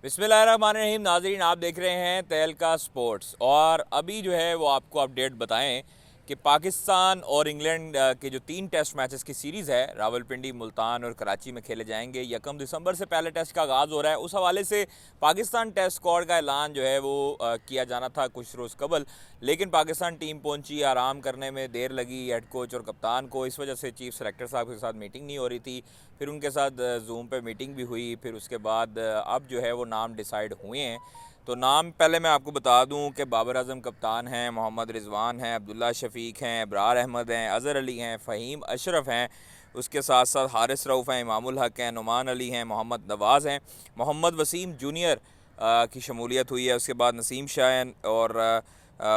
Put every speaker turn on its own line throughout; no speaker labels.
बिस्मिल्लाहिर्रहमानिर्रहीम। नाज़रीन, आप देख रहे हैं तहलका स्पोर्ट्स। और अभी जो है वो आपको अपडेट बताएं कि पाकिस्तान और इंग्लैंड के जो 3 टेस्ट मैचेस की सीरीज़ है रावलपिंडी, मुल्तान और कराची में खेले जाएंगे। 1 दिसंबर से पहले टेस्ट का आगाज़ हो रहा है। उस हवाले से पाकिस्तान टेस्ट स्क्वाड का ऐलान जो है वो किया जाना था कुछ रोज़ कबल, लेकिन पाकिस्तान टीम पहुंची, आराम करने में देर लगी हेड कोच और कप्तान को। इस वजह से चीफ सेलेक्टर साहब के साथ मीटिंग नहीं हो रही थी। फिर उनके साथ जूम पे मीटिंग भी हुई। फिर उसके बाद अब जो है वो नाम डिसाइड हुए हैं। तो नाम पहले मैं आपको बता दूं कि बाबर आजम कप्तान हैं, मोहम्मद रिजवान हैं, अब्दुल्ला शफीक हैं, इब्रार अहमद हैं, अज़हर अली हैं, फ़हीम अशरफ हैं। उसके साथ साथ हारिस रऊफ़ हैं, इमामुल हक हैं, नुमान अली हैं, मोहम्मद नवाज़ हैं, मोहम्मद वसीम जूनियर की शमूलियत हुई है। उसके बाद नसीम शाह और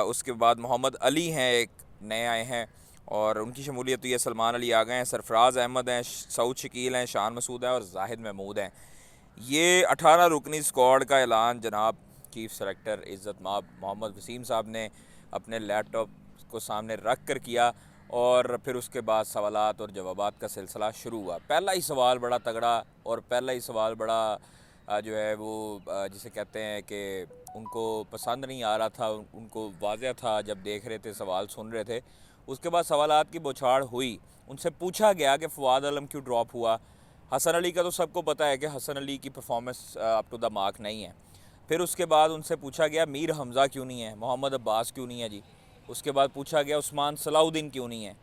उसके बाद मोहम्मद अली हैं, एक नए आए हैं और उनकी शमूलियत हुई है। सलमान अली आ गए हैं, सरफराज अहमद हैं, सऊद शकील हैं, शान मसूद हैं और जाहिद महमूद हैं। ये 18 रुकनी स्क्वाड का ऐलान जनाब चीफ सेलेक्टर इज़्ज़त माब मोहम्मद वसीम साहब ने अपने लैपटॉप को सामने रख कर किया। और फिर उसके बाद सवालात और जवाबात का सिलसिला शुरू हुआ। पहला ही सवाल बड़ा तगड़ा और पहला ही सवाल बड़ा जो है वो जिसे कहते हैं कि उनको पसंद नहीं आ रहा था, उनको वाज़ह था जब देख रहे थे, सवाल सुन रहे थे। उसके बाद सवालात की बौछार हुई। उनसे पूछा गया कि फ़वाद आलम क्यों ड्रॉप हुआ। हसन अली का तो सबको पता है कि हसन अली की performance up to the mark नहीं है। फिर उसके बाद उनसे पूछा गया मीर हमज़ा क्यों नहीं है, मोहम्मद अब्बास क्यों नहीं है जी। उसके बाद पूछा गया उस्मान सलाउद्दीन क्यों नहीं है।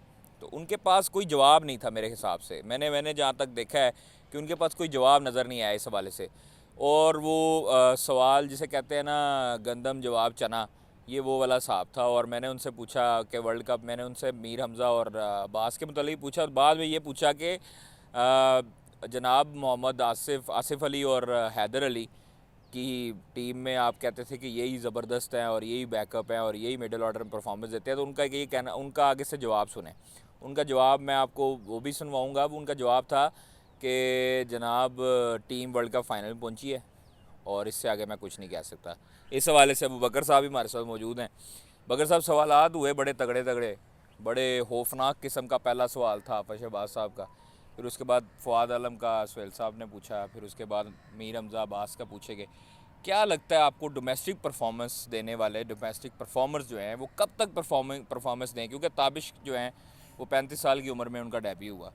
तो उनके पास कोई जवाब नहीं था मेरे हिसाब से। मैंने जहाँ तक देखा है कि उनके पास कोई जवाब नज़र नहीं आया इस हवाले से। और वो सवाल जिसे कहते हैं ना गंदम जवाब चना, ये वो वाला हिसाब था। और मैंने उनसे पूछा कि वर्ल्ड कप, मैंने उनसे मीर हमज़ा और अब्बास के मतलब पूछा। बाद में ये पूछा कि जनाब मोहम्मद आसिफ अली और हैदर अली की टीम में आप कहते थे कि यही ज़बरदस्त हैं और यही बैकअप हैं और यही मिडिल ऑर्डर में परफॉर्मेंस देते हैं। तो उनका ये कहना, उनका आगे से जवाब सुने। उनका जवाब मैं आपको वो भी सुनवाऊँगा। अब उनका जवाब था कि जनाब टीम वर्ल्ड कप फाइनल में पहुंची है और इससे आगे मैं कुछ नहीं कह सकता। इस हवाले से अबू बकर साहब भी हमारे साथ मौजूद हैं। बकर साहब, सवालात हुए बड़े तगड़े तगड़े, बड़े खौफनाक किस्म का पहला सवाल था शहबाज साहब का। फिर उसके बाद फ़वाद आलम का सुहेल साहब ने पूछा। फिर उसके बाद मीर हमज़ा अब्बास का पूछेंगे। क्या लगता है आपको डोमेस्टिक परफॉर्मेंस देने वाले डोमेस्टिक परफॉर्मर्स जो हैं वो कब तक परफॉर्मेंस दें? क्योंकि ताबिश जो हैं वो 35 साल की उम्र में उनका डेब्यू हुआ।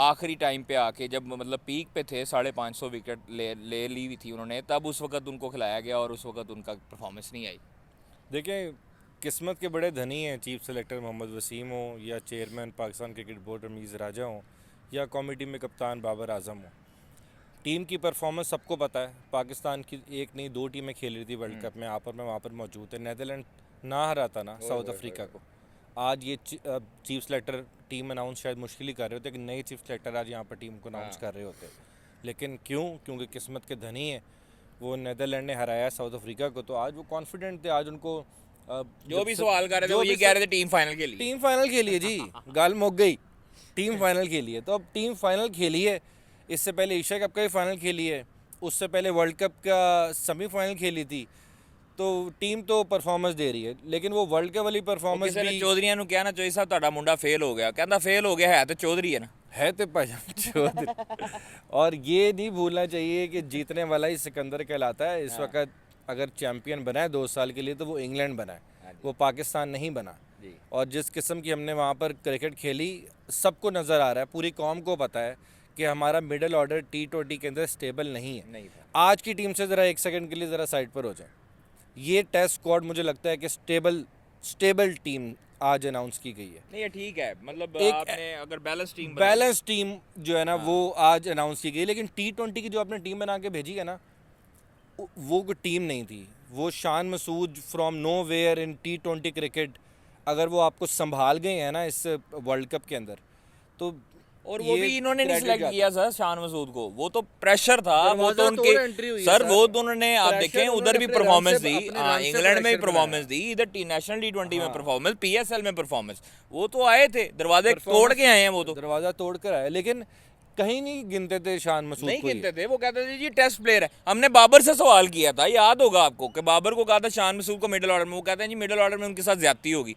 आखिरी टाइम पे आके जब मतलब पीक पे थे, 550 विकेट ले ली हुई थी उन्होंने, तब उस वक्त उनको खिलाया गया और उस वक्त उनका परफॉर्मेंस नहीं आई।
देखें, किस्मत के बड़े धनी हैं चीफ सेलेक्टर मोहम्मद वसीम हो या chairman Pakistan cricket board Ramiz Raja हो या कौमी टीम में कप्तान बाबर आजम हो। टीम की परफॉर्मेंस सबको पता है। पाकिस्तान की एक नहीं 2 टीमें खेल रही थी वर्ल्ड कप में। मैं वहाँ पर मौजूद है। नीदरलैंड ना हरा था ना साउथ अफ्रीका को। आज ये चीफ सेलेक्टर टीम अनाउंस शायद मुश्किल ही कर रहे होते कि नए चीफ सेलेक्टर आज यहाँ पर टीम को अनाउंस कर रहे होते। लेकिन क्योंकि किस्मत के धनी है, वो नीदरलैंड ने हराया साउथ अफ्रीका को, तो आज वो कॉन्फिडेंट थे। आज उनको
जो भी सवाल कर रहे थे वो ये कह रहे थे टीम फाइनल के लिए।
टीम फाइनल के लिए जी गाल मुक गई। टीम फाइनल के लिए, तो अब टीम फाइनल खेली है। इससे पहले एशिया कप का भी फाइनल खेली है, उससे पहले वर्ल्ड कप का सेमीफाइनल खेली थी। तो टीम तो परफॉर्मेंस दे रही है, लेकिन वो वर्ल्ड कप वाली परफॉर्मेंस भी
चौधरी नु कहना चाहिए साहब तुहाडा मुंडा फेल हो गया। कहता फेल हो गया है तो चौधरी है ना,
है तो भाईजान चौधरी। और ये नहीं भूलना चाहिए कि जीतने वाला ही सिकंदर कहलाता है। इस वक्त अगर चैंपियन बना है 2 साल के लिए तो वो इंग्लैंड बना है, वो पाकिस्तान नहीं बना। और जिस किस्म की हमने वहाँ पर क्रिकेट खेली, सबको नज़र आ रहा है, पूरी कौम को पता है कि हमारा मिडिल ऑर्डर T20 के अंदर स्टेबल नहीं है। आज की टीम से ज़रा 1 सेकंड के लिए ज़रा साइड पर हो जाए। ये टेस्ट स्क्वाड मुझे लगता है कि स्टेबल टीम आज अनाउंस की गई है।
नहीं ये ठीक है, मतलब
एक
आपने अगर
बैलेंस टीम जो है ना वो आज अनाउंस की गई। लेकिन T20 की जो आपने टीम बना के भेजी है ना, वो कोई टीम नहीं थी। वो Shan Masood from nowhere in T20 cricket, अगर वो आपको संभाल गए हैं ना इस वर्ल्ड कप के अंदर, तो
और वो भी इन्होंने नहीं सिलेक्ट किया सर शान मसूद को। वो तो प्रेशर था, वो तो उनके सर वो तो उन्होंने आप देखें उधर भी परफॉर्मेंस दी, इंग्लैंड में भी परफॉर्मेंस दी, इधर नेशनल T20 में परफॉर्मेंस, PSL में परफॉर्मेंस। वो तो आए थे, दरवाजे तोड़ के आए हैं। वो तो
दरवाजा तोड़ कर आए, लेकिन कहीं नहीं गिनते थे शान मसूद
नहीं
को।
गिनते थे, वो कहते थे जी टेस्ट प्लेयर है। हमने बाबर से सवाल किया था, याद होगा आपको, कि बाबर को कहा था शान मसूद को मिडिल ऑर्डर में, वो कहते हैं जी मिडिल ऑर्डर में उनके साथ ज्यादती होगी।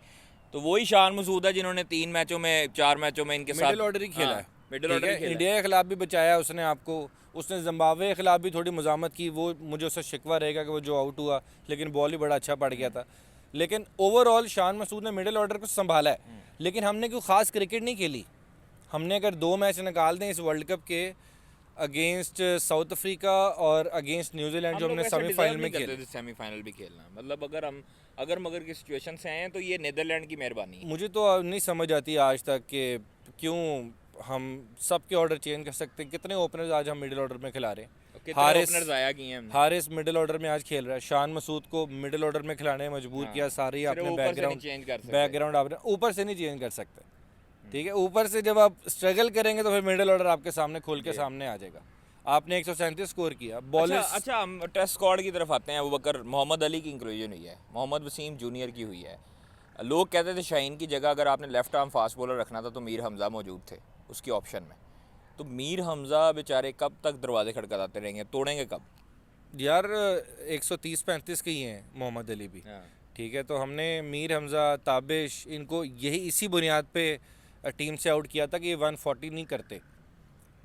तो वही शान मसूद है जिन्होंने 3 मैचों में 4 मैचों में इनके साथ
मिडिल ऑर्डर ही खेला है।
मिडिल ऑर्डर
इंडिया के खिलाफ भी बचाया उसने आपको, उसने जिम्बाब्वे के खिलाफ भी थोड़ी मज़ामत की, वो मुझे उससे शिकवा रहेगा कि वो जो आउट हुआ, लेकिन बॉल ही बड़ा अच्छा पड़ गया था। लेकिन ओवरऑल शान मसूद ने मिडिल ऑर्डर को संभाला है, लेकिन हमने कोई ख़ास क्रिकेट नहीं खेली। हमने अगर 2 मैच निकाल दें इस वर्ल्ड कप के, अगेंस्ट साउथ अफ्रीका और अगेंस्ट न्यूजीलैंड जो हमने सेमीफाइनल में खेले,
सेमीफाइनल भी खेलना, मतलब अगर हम अगर मगर की सिचुएशन से आए हैं तो ये नीदरलैंड की मेहरबानी है।
मुझे तो नहीं समझ आती आज तक कि क्यों हम सबके ऑर्डर चेंज कर सकते हैं। कितने ओपनर्स आज हम मिडिल ऑर्डर में खिला रहे हैं।
हारिस आया किए हैं,
हारिस मिडिल ऑर्डर में आज खेल रहा है, शान मसूद को मिडिल ऑर्डर में खिलाने में मजबूर किया। सारी आपने बैकग्राउंड आपने ऊपर से नहीं चेंज कर सकते, ठीक है। ऊपर से जब आप स्ट्रगल करेंगे तो फिर मिडिल ऑर्डर आपके सामने खोल के सामने आ जाएगा। आपने 137 स्कोर किया बॉलर्स।
अच्छा हम टेस्ट स्क्वाड की तरफ आते हैं। अबू बकर मोहम्मद अली की इंक्लूजन हुई है, मोहम्मद वसीम जूनियर की हुई है। लोग कहते थे शाहीन की जगह अगर आपने लेफ्ट आर्म फास्ट बॉलर रखना था तो मीर हमज़ा मौजूद थे उसकी ऑप्शन में। तो मीर हमज़ा बेचारे कब तक दरवाजे खड़खड़ाते रहेंगे, तोड़ेंगे कब?
यार 130-35 के ही हैं मोहम्मद अली भी, ठीक है। तो हमने मीर हमज़ा, ताबिश, इनको यही इसी बुनियाद पे टीम से आउट किया था कि ये 140 नहीं करते।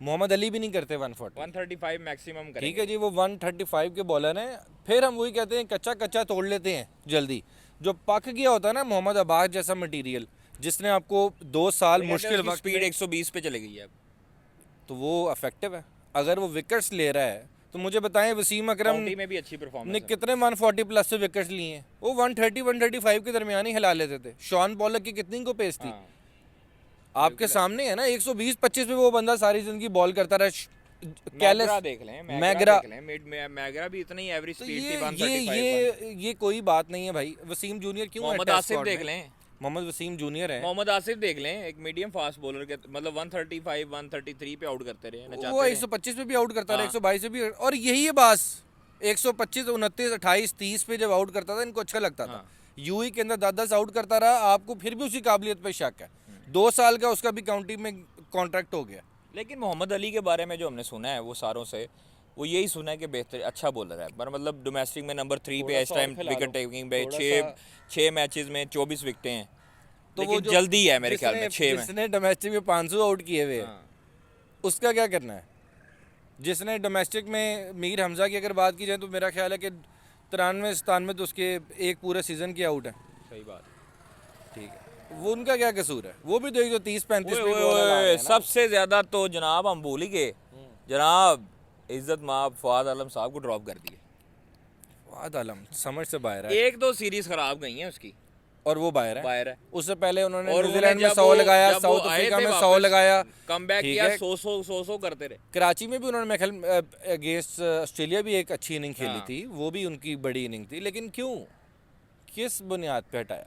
मोहम्मद अली भी नहीं करते 140,
135 मैक्सिमम करेंगे,
ठीक है जी। वो 135 के बॉलर हैं। फिर हम वही कहते हैं कच्चा कच्चा तोड़ लेते हैं जल्दी। जो पक गया होता है ना, मोहम्मद अब्बास जैसा मटेरियल जिसने आपको 2 साल मुश्किल वक्त,
स्पीड 120 पे चले गई है,
तो वो इफेक्टिव है। अगर वो विकेट्स ले रहा है तो मुझे बताएं वसीम अकरम
में भी अच्छी परफॉर्मेंस
ने कितने 140 प्लस से विकेट्स लिए हैं। वो 130-135 के दरमियान ही हिला लेते थे। शॉन पॉलक की कितनी को पेस थी आपके सामने है ना। 120-25 पे वो बंदा सारी जिंदगी बॉल करता रहा।
कैलेस देख लें, मैगरा भी इतनी एवरेज
तो
स्पीड थी 135।
ये कोई बात नहीं है भाई। वसीम जूनियर क्यों है?
मोहम्मद आसिफ देख लें,
मोहम्मद वसीम जूनियर है।
मोहम्मद आसिफ देख लें, एक मीडियम फास्ट बॉलर के, मतलब 135 133 पे आउट करते रहे,
वो 125 पे भी आउट करता रहा, 122 पे भी। और यही है बात, 125 29 28 30 पे जब आउट करता था इनको अच्छा लगता था। यूई के अंदर 10-10 आउट करता रहा, आपको फिर भी उसी काबिलियत पे शक है। 2 साल का उसका भी काउंटी में कॉन्ट्रैक्ट हो गया।
लेकिन मोहम्मद अली के बारे में जो हमने सुना है वो सारों से, वो यही सुना है कि बेहतर अच्छा बॉलर है, पर मतलब डोमेस्टिक में नंबर 3 पे इस टाइम विकेट टेकिंग पे 6 मैचेस में 24 विकेटें हैं। तो वो जल्दी है मेरे ख्याल में 6 में।
जिसने डोमेस्टिक में 500 आउट किए हुए उसका क्या करना है? जिसने डोमेस्टिक में मीर हमज़ा की अगर बात की जाए तो मेरा ख्याल है कि 93-97 तो उसके एक पूरे सीजन की आउट है।
सही बात,
ठीक है। वो उनका क्या कसूर है? वो भी तो 130-35
सबसे ज्यादा तो जनाब हम भूल ही गए, जनाब इज्जत माब फवाद आलम साहब को ड्रॉप कर दिए।
फवाद आलम समझ से बाहर है।
1-2 सीरीज खराब गई हैं उसकी
और वो बाहर है। उससे पहले उन्होंने
और
न्यूजीलैंड में 100 लगाया, साउथ अफ्रीका में 100 लगाया,
कमबैक किया, 100 करते रहे।
कराची में भी उन्होंने मेरे ख्याल अगेंस्ट ऑस्ट्रेलिया भी एक अच्छी इनिंग खेली थी, वो भी उनकी बड़ी इनिंग थी। लेकिन क्यों, किस बुनियाद पे हटाया?